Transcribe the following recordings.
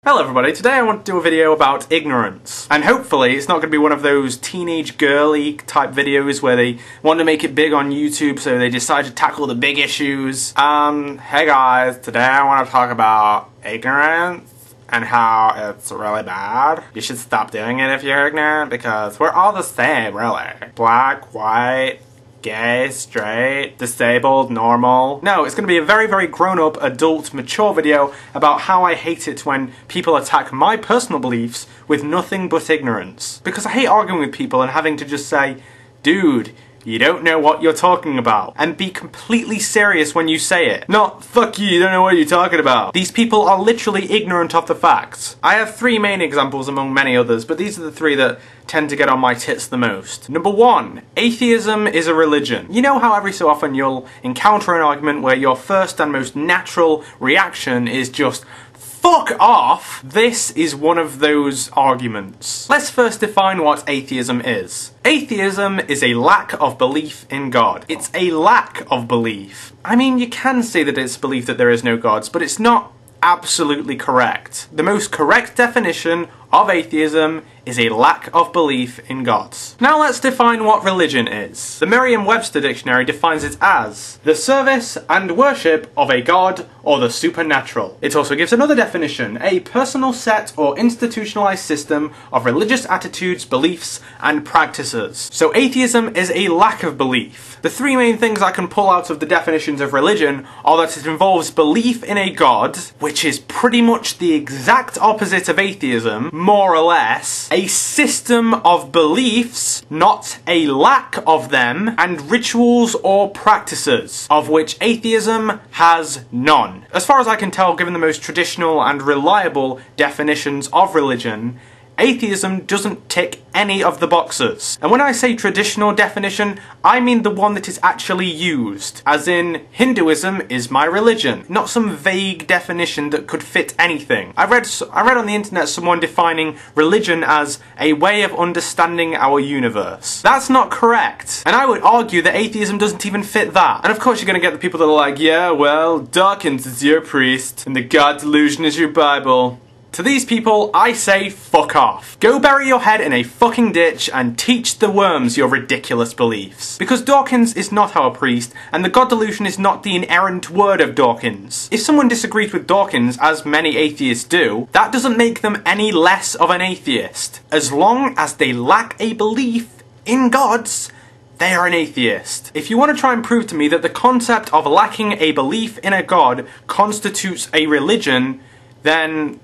Hello everybody, today I want to do a video about ignorance. And hopefully it's not going to be one of those teenage girly type videos where they want to make it big on YouTube so they decide to tackle the big issues. Hey guys, today I want to talk about ignorance and how it's really bad. You should stop doing it if you're ignorant because we're all the same, really. Black, white, gay, straight, disabled, normal. No, it's going to be a very, very grown-up, adult, mature video about how I hate it when people attack my personal beliefs with nothing but ignorance. Because I hate arguing with people and having to just say, dude, you don't know what you're talking about. And be completely serious when you say it. Not, fuck you don't know what you're talking about. These people are literally ignorant of the facts. I have three main examples among many others, but these are the three that tend to get on my tits the most. Number one, atheism is a religion. You know how every so often you'll encounter an argument where your first and most natural reaction is just, fuck off! This is one of those arguments. Let's first define what atheism is. Atheism is a lack of belief in God. It's a lack of belief. I mean, you can say that it's belief that there is no gods, but it's not absolutely correct. The most correct definition of atheism is a lack of belief in gods. Now let's define what religion is. The Merriam-Webster dictionary defines it as the service and worship of a god or the supernatural. It also gives another definition, a personal set or institutionalized system of religious attitudes, beliefs, and practices. So atheism is a lack of belief. The three main things I can pull out of the definitions of religion are that it involves belief in a god, which is pretty much the exact opposite of atheism, more or less, a system of beliefs, not a lack of them, and rituals or practices, of which atheism has none. As far as I can tell, given the most traditional and reliable definitions of religion, atheism doesn't tick any of the boxes. And when I say traditional definition, I mean the one that is actually used. As in, Hinduism is my religion, not some vague definition that could fit anything. I read on the internet someone defining religion as a way of understanding our universe. That's not correct. And I would argue that atheism doesn't even fit that. And of course you're gonna get the people that are like, yeah, well, Dawkins is your priest, and the God delusion is your Bible. To these people, I say fuck off. Go bury your head in a fucking ditch and teach the worms your ridiculous beliefs. Because Dawkins is not our priest, and the God delusion is not the inerrant word of Dawkins. If someone disagrees with Dawkins, as many atheists do, that doesn't make them any less of an atheist. As long as they lack a belief in gods, they are an atheist. If you want to try and prove to me that the concept of lacking a belief in a god constitutes a religion, then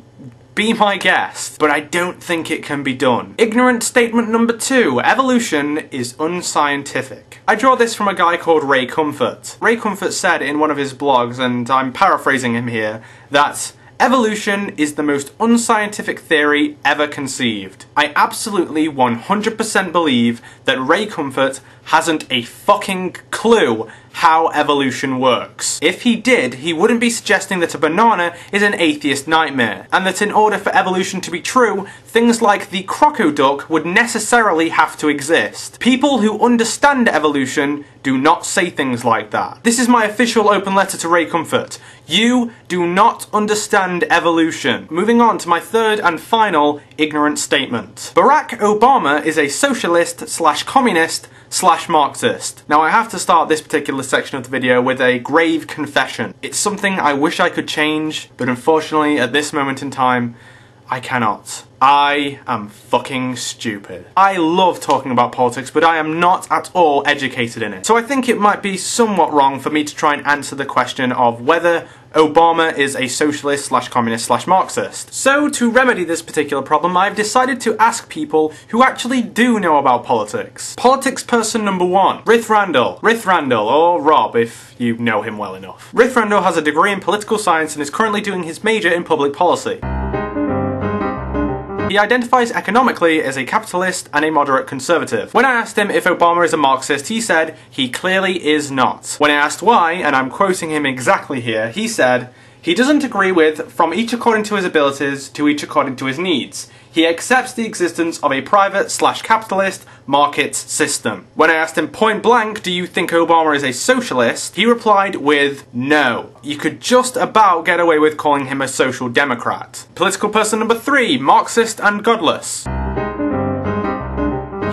be my guest, but I don't think it can be done. Ignorant statement number two, evolution is unscientific. I draw this from a guy called Ray Comfort. Ray Comfort said in one of his blogs, and I'm paraphrasing him here, that evolution is the most unscientific theory ever conceived. I absolutely 100% believe that Ray Comfort hasn't a fucking clue how evolution works. If he did, he wouldn't be suggesting that a banana is an atheist nightmare, and that in order for evolution to be true, things like the crocoduck would necessarily have to exist. People who understand evolution do not say things like that. This is my official open letter to Ray Comfort. You do not understand evolution. Moving on to my third and final ignorant statement. Barack Obama is a socialist slash communist slash Marxist. Now I have to start this particular section of the video with a grave confession. It's something I wish I could change, but unfortunately at this moment in time, I cannot. I am fucking stupid. I love talking about politics, but I am not at all educated in it. So I think it might be somewhat wrong for me to try and answer the question of whether Obama is a socialist slash communist slash Marxist. So to remedy this particular problem, I've decided to ask people who actually do know about politics. Politics person number one, Rith Randall. Rith Randall, or Rob if you know him well enough. Rith Randall has a degree in political science and is currently doing his major in public policy. He identifies economically as a capitalist and a moderate conservative. When I asked him if Obama is a Marxist, he said he clearly is not. When I asked why, and I'm quoting him exactly here, he said, He doesn't agree with from each according to his abilities to each according to his needs. He accepts the existence of a private/capitalist market system. When I asked him point blank, do you think Obama is a socialist? He replied with no. You could just about get away with calling him a social democrat. Political person number 3, Marxist and godless.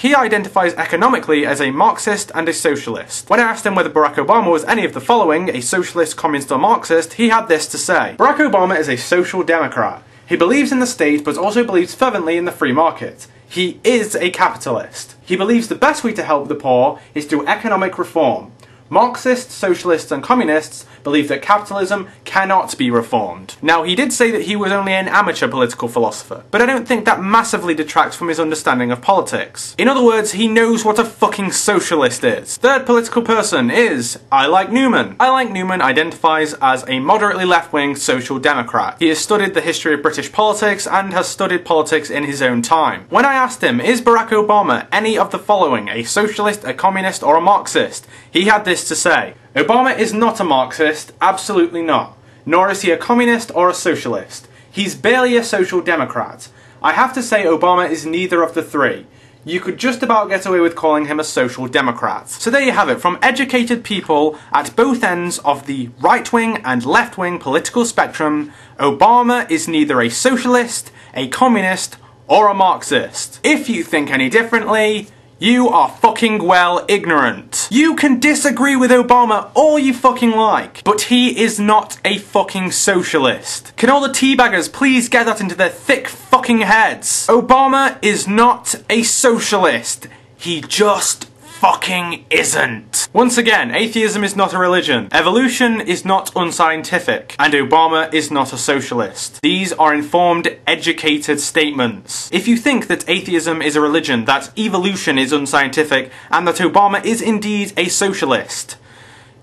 He identifies economically as a Marxist and a socialist. When I asked him whether Barack Obama was any of the following, a socialist, communist or Marxist, he had this to say. Barack Obama is a social democrat. He believes in the state but also believes fervently in the free market. He is a capitalist. He believes the best way to help the poor is through economic reform. Marxists, socialists and communists believe that capitalism cannot be reformed. Now, he did say that he was only an amateur political philosopher, but I don't think that massively detracts from his understanding of politics. In other words, he knows what a fucking socialist is. Third political person is I Like Newman. I Like Newman identifies as a moderately left-wing social democrat. He has studied the history of British politics and has studied politics in his own time. When I asked him, is Barack Obama any of the following, a socialist, a communist or a Marxist? He had this to say. Obama is not a Marxist, absolutely not. Nor is he a communist or a socialist. He's barely a social democrat. I have to say Obama is neither of the three. You could just about get away with calling him a social democrat. So there you have it, from educated people at both ends of the right-wing and left-wing political spectrum, Obama is neither a socialist, a communist, or a Marxist. If you think any differently, you are fucking well ignorant. You can disagree with Obama all you fucking like, but he is not a fucking socialist. Can all the teabaggers please get that into their thick fucking heads? Obama is not a socialist. He just fucking isn't. Once again, atheism is not a religion, evolution is not unscientific, and Obama is not a socialist. These are informed, educated statements. If you think that atheism is a religion, that evolution is unscientific, and that Obama is indeed a socialist,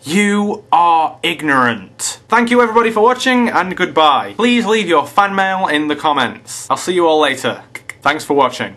you are ignorant. Thank you everybody for watching, and goodbye. Please leave your fan mail in the comments. I'll see you all later. Thanks for watching.